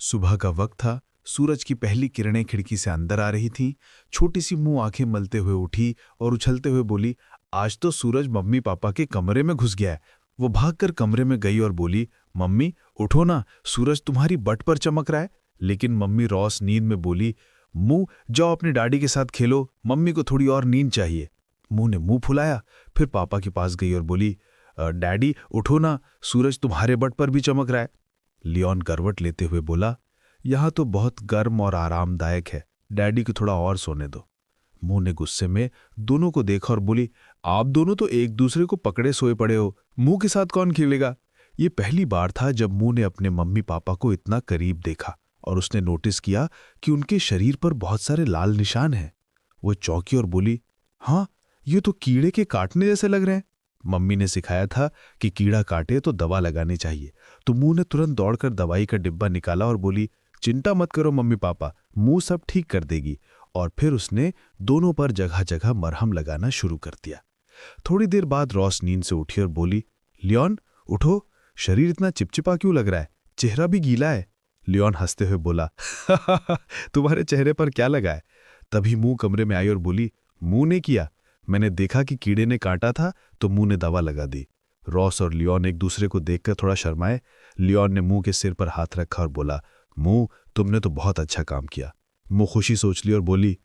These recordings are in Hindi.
सुबह का वक्त था। सूरज की पहली किरणें खिड़की से अंदर आ रही थीं। छोटी सी मुंह आंखें मलते हुए उठी और उछलते हुए बोली, आज तो सूरज मम्मी पापा के कमरे में घुस गया है। वो भागकर कमरे में गई और बोली, मम्मी उठो ना, सूरज तुम्हारी बट पर चमक रहा है। लेकिन मम्मी रॉस नींद में बोली, मुंह जाओ अपने डैडी के साथ खेलो, मम्मी को थोड़ी और नींद चाहिए। मुंह ने मुंह फुलाया, फिर पापा के पास गई और बोली, डैडी उठो ना, सूरज तुम्हारे बट पर भी चमक रहा है। लियोन करवट लेते हुए बोला, यहां तो बहुत गर्म और आरामदायक है, डैडी को थोड़ा और सोने दो। मुंह ने गुस्से में दोनों को देखा और बोली, आप दोनों तो एक दूसरे को पकड़े सोए पड़े हो, मुंह के साथ कौन खेलेगा। ये पहली बार था जब मुंह ने अपने मम्मी पापा को इतना करीब देखा और उसने नोटिस किया कि उनके शरीर पर बहुत सारे लाल निशान हैं। वो चौंकी और बोली, हाँ, ये तो कीड़े के काटने जैसे लग रहे हैं। मम्मी ने सिखाया था कि कीड़ा काटे तो दवा लगानी चाहिए, तो मुंह ने तुरंत दौड़कर दवाई का डिब्बा निकाला और बोली, चिंता मत करो मम्मी पापा, मुंह सब ठीक कर देगी। और फिर उसने दोनों पर जगह जगह मरहम लगाना शुरू कर दिया। थोड़ी देर बाद रॉस नींद से उठी और बोली, लियोन उठो, शरीर इतना चिपचिपा क्यों लग रहा है, चेहरा भी गीला है। लियोन हंसते हुए बोला, तुम्हारे चेहरे पर क्या लगा है। तभी मुंह कमरे में आई और बोली, मुंह ने किया, मैंने देखा कि कीड़े ने काटा था तो मुंह ने दवा लगा दी। रॉस और लियोन एक दूसरे को देखकर थोड़ा शर्माए। लियोन ने मुंह के सिर पर हाथ रखा और बोला, मुंह तुमने तो बहुत अच्छा काम किया। मुंह खुशी सोच ली और बोली,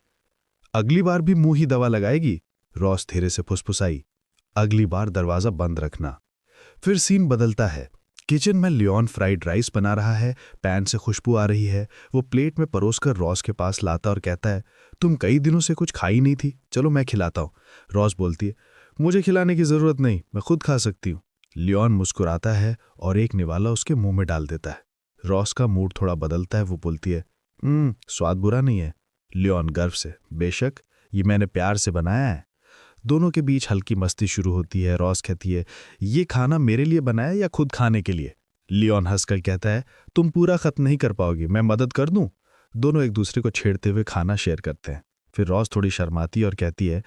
अगली बार भी मुंह ही दवा लगाएगी। रॉस धीरे से फुसफुसाई, अगली बार दरवाजा बंद रखना। फिर सीन बदलता है। किचन में लियोन फ्राइड राइस बना रहा है, पैन से खुशबू आ रही है। वो प्लेट में परोसकर रॉस के पास लाता और कहता है, तुम कई दिनों से कुछ खाई नहीं थी, चलो मैं खिलाता हूँ। रॉस बोलती है, मुझे खिलाने की जरूरत नहीं, मैं खुद खा सकती हूँ। लियोन मुस्कुराता है और एक निवाला उसके मुंह में डाल देता है। रॉस का मूड थोड़ा बदलता है। वो बोलती है, स्वाद बुरा नहीं है। लियोन गर्व से, बेशक, ये मैंने प्यार से बनाया है। दोनों के बीच हल्की मस्ती शुरू होती है। रॉस कहती है, ये खाना मेरे लिए बनाया या खुद खाने के लिए। लियोन हंसकर कहता है, तुम पूरा खत्म नहीं कर पाओगी, मैं मदद कर दूं। दोनों एक दूसरे को छेड़ते हुए खाना शेयर करते हैं। फिर रॉस थोड़ी शर्माती और कहती है,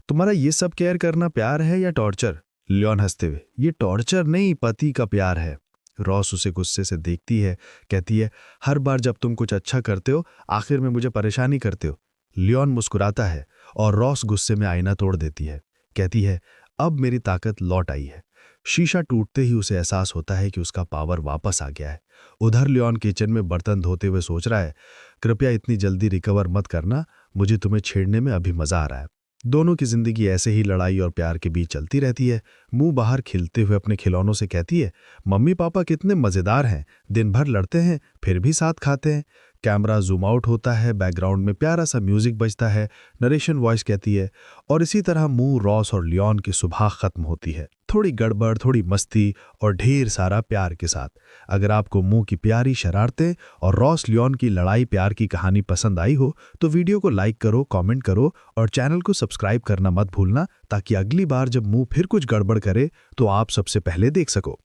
तुम्हारा ये सब केयर करना प्यार है या टॉर्चर। लियोन हंसते हुए, ये टॉर्चर नहीं, पति का प्यार है। रॉस उसे गुस्से से देखती है, कहती है, हर बार जब तुम कुछ अच्छा करते हो आखिर में मुझे परेशानी करते हो। लियोन मुस्कुराता है और रॉस गुस्से में आईना तोड़ देती है। कहती है, अब मेरी ताकत लौट आई है। शीशा टूटते ही उसे एहसास होता है कि उसका पावर वापस आ गया है। उधर लियोन किचन में बर्तन धोते हुए सोच रहा है, कृपया इतनी जल्दी रिकवर मत करना, मुझे तुम्हें छेड़ने में अभी मजा आ रहा है। दोनों की जिंदगी ऐसे ही लड़ाई और प्यार के बीच चलती रहती है। मुंह बाहर खिलते हुए अपने खिलौनों से कहती है, मम्मी पापा कितने मजेदार हैं, दिन भर लड़ते हैं फिर भी साथ खाते हैं। कैमरा जूम आउट होता है, बैकग्राउंड में प्यारा सा म्यूजिक बजता है, नरेशन वॉइस कहती है, और इसी तरह मुंह, रॉस और लियोन की सुबह खत्म होती है, थोड़ी गड़बड़, थोड़ी मस्ती और ढेर सारा प्यार के साथ। अगर आपको मुंह की प्यारी शरारतें और रॉस लियोन की लड़ाई प्यार की कहानी पसंद आई हो तो वीडियो को लाइक करो, कमेंट करो और चैनल को सब्सक्राइब करना मत भूलना, ताकि अगली बार जब मुंह फिर कुछ गड़बड़ करे तो आप सबसे पहले देख सको।